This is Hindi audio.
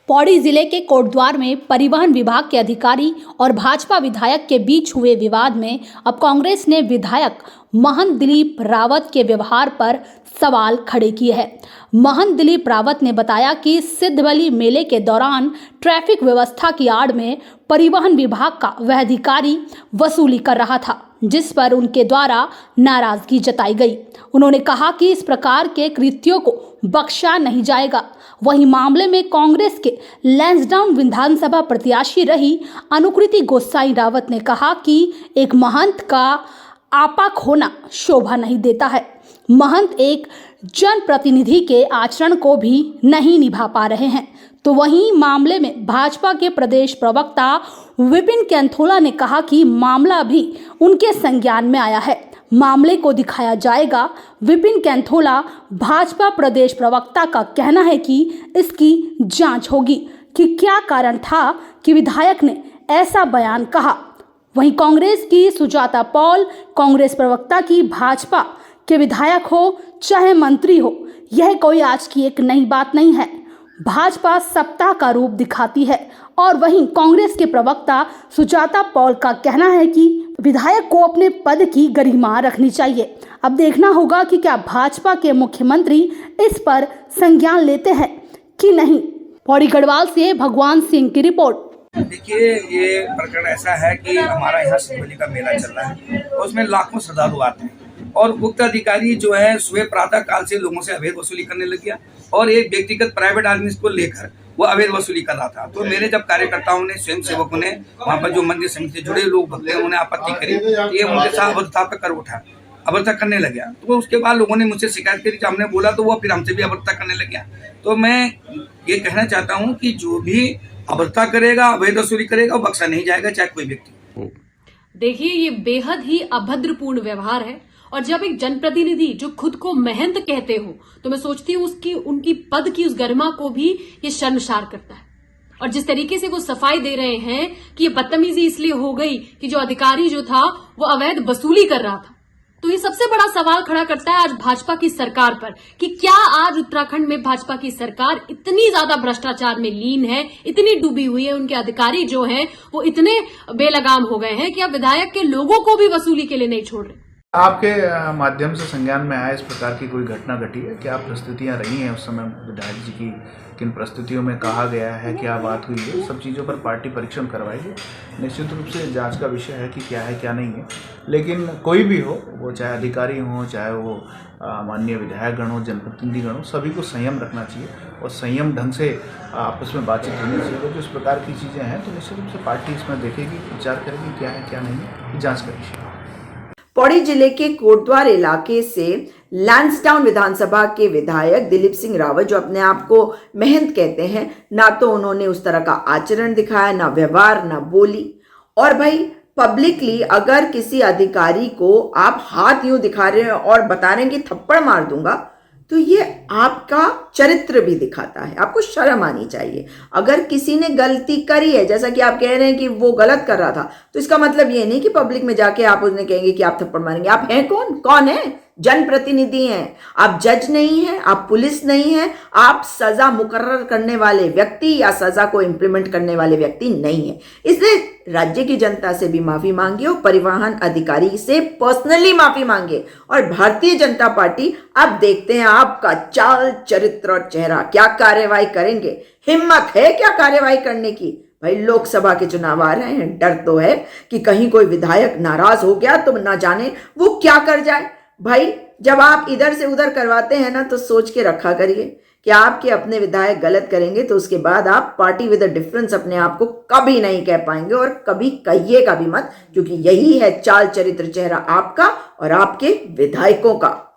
पौड़ी जिले के कोटद्वार में परिवहन विभाग के अधिकारी और भाजपा विधायक के बीच हुए विवाद में अब कांग्रेस ने विधायक महंत दिलीप रावत के व्यवहार पर सवाल खड़े किए हैं। महंत दिलीप रावत ने बताया कि सिद्धबली मेले के दौरान ट्रैफिक व्यवस्था की आड़ में परिवहन विभाग का वह अधिकारी वसूली कर रहा था, जिस पर उनके द्वारा नाराजगी जताई गई। उन्होंने कहा कि इस प्रकार के कृत्यों को बख्शा नहीं जाएगा। वहीं मामले में कांग्रेस के लैंसडाउन विधानसभा प्रत्याशी रही अनुकृति गोसाई रावत ने कहा कि एक महंत का आपा खोना शोभा नहीं देता है। महंत एक जनप्रतिनिधि के आचरण को भी नहीं निभा पा रहे हैं। तो वहीं मामले में भाजपा के प्रदेश प्रवक्ता विपिन कैंथोला ने कहा कि मामला भी उनके संज्ञान में आया है, मामले को दिखाया जाएगा। विपिन कैंथोला भाजपा प्रदेश प्रवक्ता का कहना है कि इसकी जांच होगी कि क्या कारण था कि विधायक ने ऐसा बयान कहा। वहीं कांग्रेस की सुजाता पॉल कांग्रेस प्रवक्ता की भाजपा के विधायक हो चाहे मंत्री हो, यह कोई आज की एक नई बात नहीं है। भाजपा सत्ता का रूप दिखाती है। और वहीं कांग्रेस के प्रवक्ता सुजाता पॉल का कहना है कि विधायक को अपने पद की गरिमा रखनी चाहिए। अब देखना होगा कि क्या भाजपा के मुख्यमंत्री इस पर संज्ञान लेते हैं कि नहीं। पौड़ी गढ़वाल से भगवान सिंह की रिपोर्ट। देखिए, ये प्रकरण ऐसा है कि हमारा यहाँ सिद्धबली का मेला चल रहा है और उसमें लाखों श्रद्धालु आते हैं और उक्त अधिकारी जो है सुबह प्रातः काल से लोगों से अवैध वसूली करने लग गया और एक व्यक्तिगत प्राइवेट आदमी को लेकर वो अवैध वसूली कर रहा था। तो मेरे जब कार्यकर्ताओं ने, स्वयं सेवकों ने, वहाँ पर जो मंदिर समिति से जुड़े लोग भक्त हैं, उन्होंने आपत्ति करी तो ये उनके साथ अभद्रता पर कर उठा, अभद्रता करने लग गया। तो उसके बाद लोगों ने मुझसे शिकायत करी, जब हमने बोला तो वो फिर हमसे भी अभद्रता करने लग गया। तो मैं ये कहना चाहता हूँ कि जो भी अभद्रता करेगा, अवैध वसूली करेगा, वो बख्शा नहीं जाएगा, चाहे कोई व्यक्ति। देखिए, ये बेहद ही अभद्रपूर्ण व्यवहार है और जब एक जनप्रतिनिधि जो खुद को महंत कहते हो, तो मैं सोचती हूँ उनकी पद की उस गरिमा को भी ये शर्मसार करता है। और जिस तरीके से वो सफाई दे रहे हैं कि ये बदतमीजी इसलिए हो गई कि जो अधिकारी जो था वो अवैध वसूली कर रहा था, तो ये सबसे बड़ा सवाल खड़ा करता है आज भाजपा की सरकार पर कि क्या आज उत्तराखंड में भाजपा की सरकार इतनी ज्यादा भ्रष्टाचार में लीन है, इतनी डूबी हुई है, उनके अधिकारी जो हैं वो इतने बेलगाम हो गए हैं कि अब विधायक के लोगों को भी वसूली के लिए नहीं छोड़ रहे। आपके माध्यम से संज्ञान में आया इस प्रकार की कोई घटना घटी है? क्या परिस्थितियां रही हैं उस समय विधायक जी की? किन परिस्थितियों में कहा गया है, क्या बात हुई है? सब चीज़ों पर पार्टी परीक्षण करवाएगी। निश्चित रूप से जांच का विषय है कि क्या है क्या नहीं है। लेकिन कोई भी हो, वो चाहे अधिकारी हो, चाहे वो माननीय विधायकगण हो, जनप्रतिनिधिगण हो, सभी को संयम रखना चाहिए और संयम ढंग से आपस में बातचीत होनी चाहिए। तो इस प्रकार की चीज़ें हैं तो निश्चित रूप से पार्टी इसमें देखेगी, विचार करेगी क्या है क्या नहीं है, जाँच करेगी। पौड़ी जिले के कोटद्वार इलाके से लैंसडाउन विधानसभा के विधायक दिलीप सिंह रावत, जो अपने आप को महंत कहते हैं, ना तो उन्होंने उस तरह का आचरण दिखाया, ना व्यवहार, ना बोली। और भाई पब्लिकली अगर किसी अधिकारी को आप हाथ यूं दिखा रहे हैं और बता रहे हैं कि थप्पड़ मार दूंगा, तो ये आपका चरित्र भी दिखाता है। आपको शर्म आनी चाहिए। अगर किसी ने गलती करी है, जैसा कि आप कह रहे हैं कि वो गलत कर रहा था, तो इसका मतलब ये नहीं कि पब्लिक में जाके आप उन्हें कहेंगे कि आप थप्पड़ मारेंगे। आप हैं कौन? कौन है? जनप्रतिनिधि हैं। आप जज नहीं हैं, आप पुलिस नहीं हैं, आप सजा मुकर्रर करने वाले व्यक्ति या सजा को इंप्लीमेंट करने वाले व्यक्ति नहीं है। इसलिए राज्य की जनता से भी माफी मांगिए और परिवहन अधिकारी से पर्सनली माफी मांगिए। और भारतीय जनता पार्टी अब देखते हैं आपका चाल, चरित्र और चेहरा क्या कार्यवाही करेंगे। हिम्मत है क्या कार्यवाही करने की? भाई लोकसभा के चुनाव आ रहे हैं, डर तो है कि कहीं कोई विधायक नाराज हो गया तो ना जाने वो क्या कर जाए। भाई जब आप इधर से उधर करवाते हैं ना, तो सोच के रखा करिए कि आपके अपने विधायक गलत करेंगे तो उसके बाद आप पार्टी विद अ डिफरेंस अपने आप को कभी नहीं कह पाएंगे और कभी कहिएगा भी मत, क्योंकि यही है चाल, चरित्र, चेहरा आपका और आपके विधायकों का।